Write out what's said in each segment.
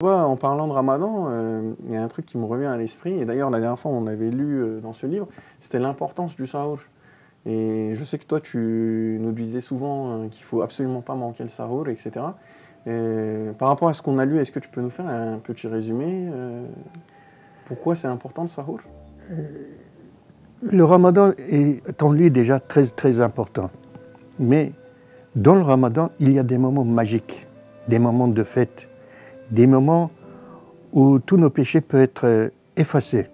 En parlant de Ramadan, il y a un truc qui me revient à l'esprit, et d'ailleurs la dernière fois on avait lu dans ce livre, c'était l'importance du sahour. Et je sais que toi tu nous disais souvent qu'il faut absolument pas manquer le sahour, etc. Et par rapport à ce qu'on a lu, est-ce que tu peux nous faire un petit résumé pourquoi c'est important le sahour? Le Ramadan est en lui déjà très important. Mais dans le Ramadan, il y a des moments magiques, des moments de fête, des moments où tous nos péchés peuvent être effacés.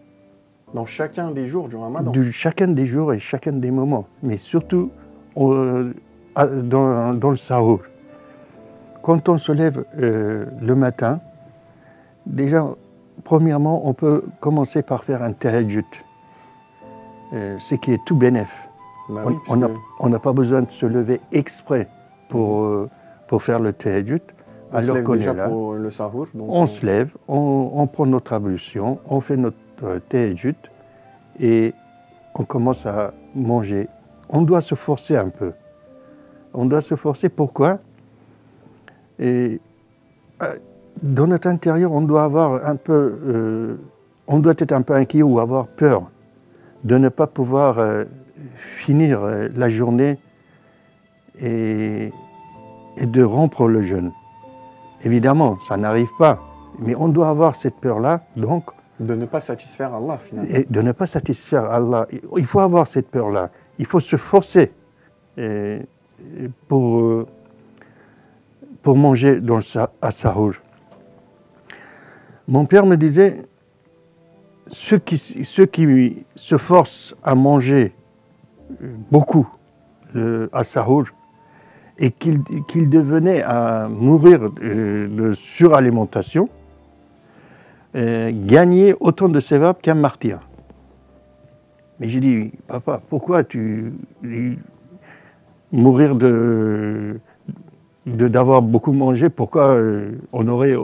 Dans chacun des jours du Ramadan? Chacun des jours et chacun des moments, mais surtout dans le sahour. Quand on se lève le matin, déjà, premièrement, on peut commencer par faire un tahajjud, ce qui est tout bénef. Bah oui, on n'a pas besoin de se lever exprès pour faire le tahajjud. On se lève déjà pour le sahour. On se lève, on prend notre ablution, on fait notre tahajjud et on commence à manger. On doit se forcer un peu. On doit se forcer, pourquoi? Et dans notre intérieur, on doit avoir on doit être un peu inquiet ou avoir peur de ne pas pouvoir finir la journée et de rompre le jeûne. Évidemment, ça n'arrive pas, mais on doit avoir cette peur-là, donc... De ne pas satisfaire Allah, finalement. Et de ne pas satisfaire Allah. Il faut avoir cette peur-là. Il faut se forcer pour manger à Sahour. Mon père me disait, ceux qui se forcent à manger beaucoup à Sahour, et qu'ils devenaient à mourir de suralimentation, gagner autant de sévap qu'un martyr. Mais j'ai dit, papa, pourquoi mourir d'avoir beaucoup mangé, pourquoi on aurait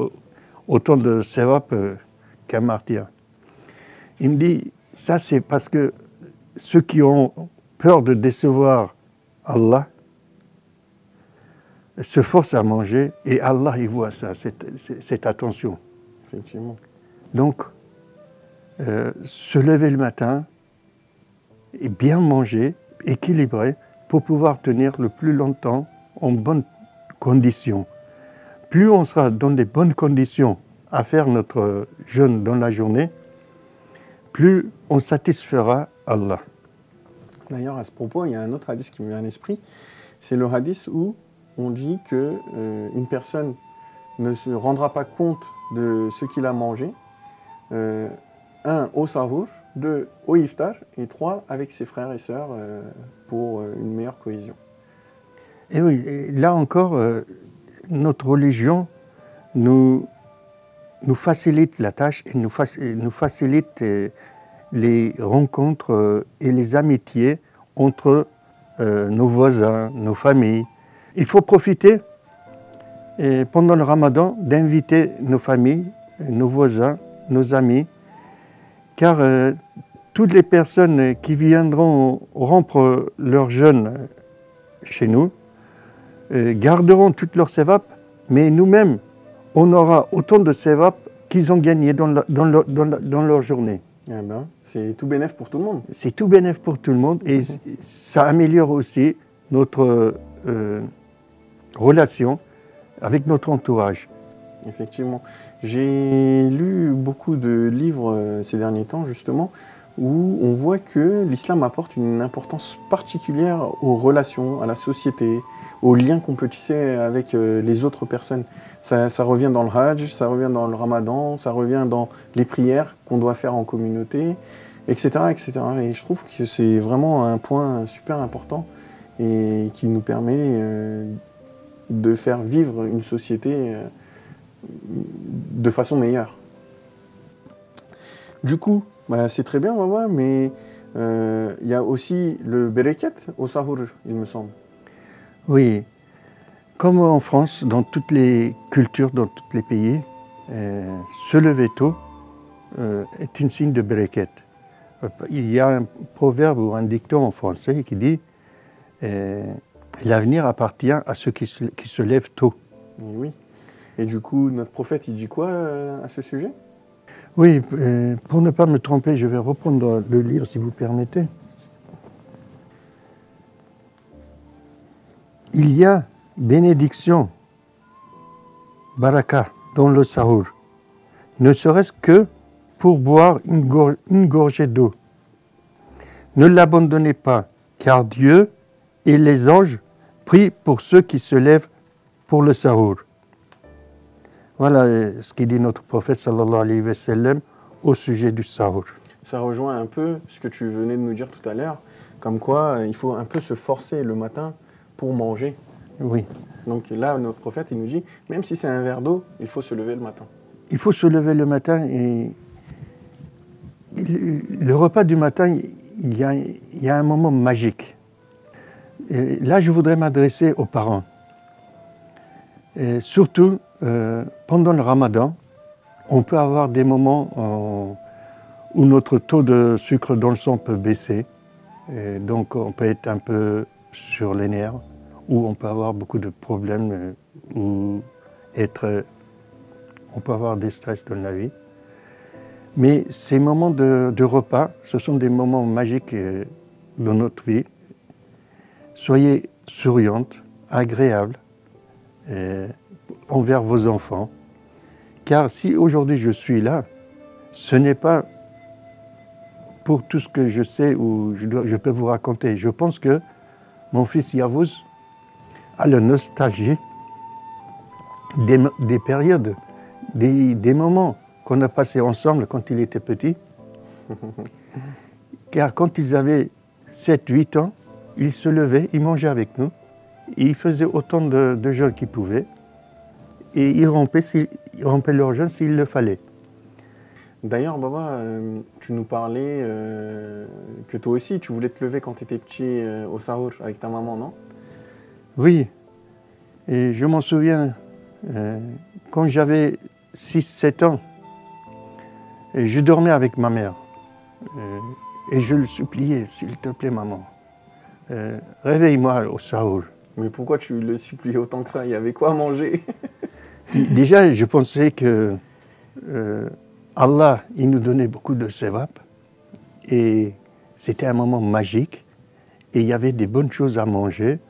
autant de sévap qu'un martyr? Il me dit, ça c'est parce que ceux qui ont peur de décevoir Allah se forcent à manger et Allah il voit ça, cette attention. Effectivement. Donc, se lever le matin et bien manger, équilibré, pour pouvoir tenir le plus longtemps en bonnes conditions. Plus on sera dans des bonnes conditions à faire notre jeûne dans la journée, plus on satisfera Allah. D'ailleurs, à ce propos, il y a un autre hadith qui me vient à l'esprit. C'est le hadith où on dit qu'une personne ne se rendra pas compte de ce qu'il a mangé, 1 au sahour, 2 au iftar, et 3 avec ses frères et sœurs pour une meilleure cohésion. Et oui, et là encore, notre religion nous facilite la tâche et nous facilite les rencontres et les amitiés entre nos voisins, nos familles. Il faut profiter pendant le Ramadan d'inviter nos familles, nos voisins, nos amis, car toutes les personnes qui viendront rompre leur jeûne chez nous garderont toutes leurs sévap, mais nous-mêmes, on aura autant de sévap qu'ils ont gagné dans leur journée. Eh ben, c'est tout bénef pour tout le monde. C'est tout bénef pour tout le monde et ça améliore aussi notre relation avec notre entourage. Effectivement. J'ai lu beaucoup de livres ces derniers temps, justement, où on voit que l'islam apporte une importance particulière aux relations, à la société, aux liens qu'on peut tisser avec les autres personnes. Ça revient dans le Hajj, ça revient dans le Ramadan, ça revient dans les prières qu'on doit faire en communauté, etc., etc. Et je trouve que c'est vraiment un point super important et qui nous permet de faire vivre une société de façon meilleure. Du coup, c'est très bien, mais il y a aussi le bereket au sahour, il me semble. Oui, comme en France, dans toutes les cultures, dans tous les pays, se lever tôt est un signe de bereket. Il y a un proverbe ou un dicton en français qui dit « L'avenir appartient à ceux qui se lèvent tôt ». Et oui. Et du coup, notre prophète, il dit quoi à ce sujet? Oui, pour ne pas me tromper, je vais reprendre le livre si vous permettez. Il y a bénédiction, baraka, dans le sahour, ne serait-ce que pour boire une gorgée d'eau. Ne l'abandonnez pas, car Dieu et les anges prient pour ceux qui se lèvent pour le sahour. Voilà ce qu'il dit notre prophète sallallahu alayhi wa sallam au sujet du sahour. Ça rejoint un peu ce que tu venais de nous dire tout à l'heure, comme quoi il faut un peu se forcer le matin pour manger. Oui. Donc là, notre prophète, il nous dit, même si c'est un verre d'eau, il faut se lever le matin. Il faut se lever le matin et le repas du matin, il y a un moment magique. Et là, je voudrais m'adresser aux parents. Et surtout, pendant le ramadan, on peut avoir des moments où notre taux de sucre dans le sang peut baisser. Et donc, on peut être un peu sur les nerfs, ou on peut avoir beaucoup de problèmes, ou on peut avoir des stress dans la vie. Mais ces moments de repas, ce sont des moments magiques dans notre vie. Soyez souriante, agréable envers vos enfants. Car si aujourd'hui je suis là, ce n'est pas pour tout ce que je sais ou je peux vous raconter. Je pense que mon fils Yavuz a la nostalgie des périodes, des moments qu'on a passés ensemble quand il était petit. Car quand ils avaient 7-8 ans, ils se levaient, ils mangeaient avec nous, ils faisaient autant de jeûnes qu'ils pouvaient, et ils rompaient leur jeûne s'il le fallait. D'ailleurs, Baba, tu nous parlais que toi aussi, tu voulais te lever quand tu étais petit au sahour avec ta maman, non? Oui, et je m'en souviens, quand j'avais 6-7 ans, et je dormais avec ma mère, et je le suppliais, s'il te plaît maman, réveille-moi au sahour. Mais pourquoi tu le suppliais autant que ça? Il y avait quoi à manger? Déjà, je pensais que Allah, il nous donnait beaucoup de sévap, et c'était un moment magique, et il y avait des bonnes choses à manger,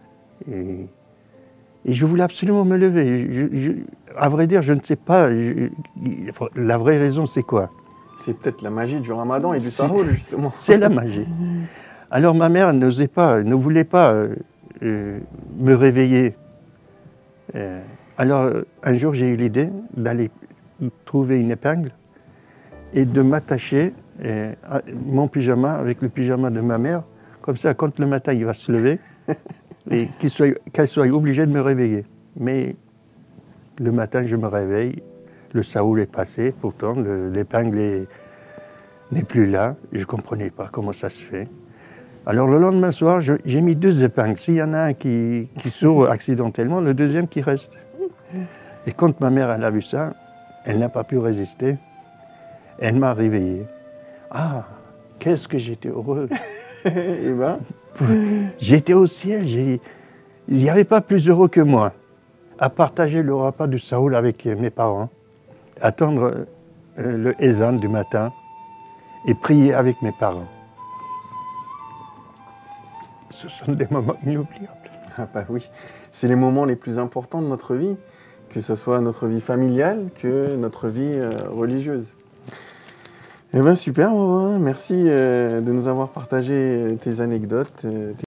et je voulais absolument me lever. À vrai dire, je ne sais pas, la vraie raison c'est quoi? C'est peut-être la magie du ramadan et du sahour, justement. C'est la magie. Alors ma mère ne voulait pas me réveiller. Alors un jour j'ai eu l'idée d'aller trouver une épingle et de m'attacher mon pyjama avec le pyjama de ma mère. Comme ça, quand le matin il va se lever, et qu'elle soit obligée de me réveiller. Mais le matin je me réveille, le sahour est passé, pourtant l'épingle n'est plus là. Je ne comprenais pas comment ça se fait. Alors le lendemain soir, j'ai mis 2 épingles. S'il y en a un qui sort accidentellement, le deuxième qui reste. Et quand ma mère elle a vu ça, elle n'a pas pu résister. Elle m'a réveillé. Ah, qu'est-ce que j'étais heureux. Et ben, J'étais au ciel. Il n'y avait pas plus heureux que moi à partager le repas du sahour avec mes parents, attendre le ezan du matin et prier avec mes parents. Ce sont des moments inoubliables. ah bah oui, c'est les moments les plus importants de notre vie, que ce soit notre vie familiale que notre vie religieuse. Eh bien super, Baba. Merci de nous avoir partagé tes anecdotes,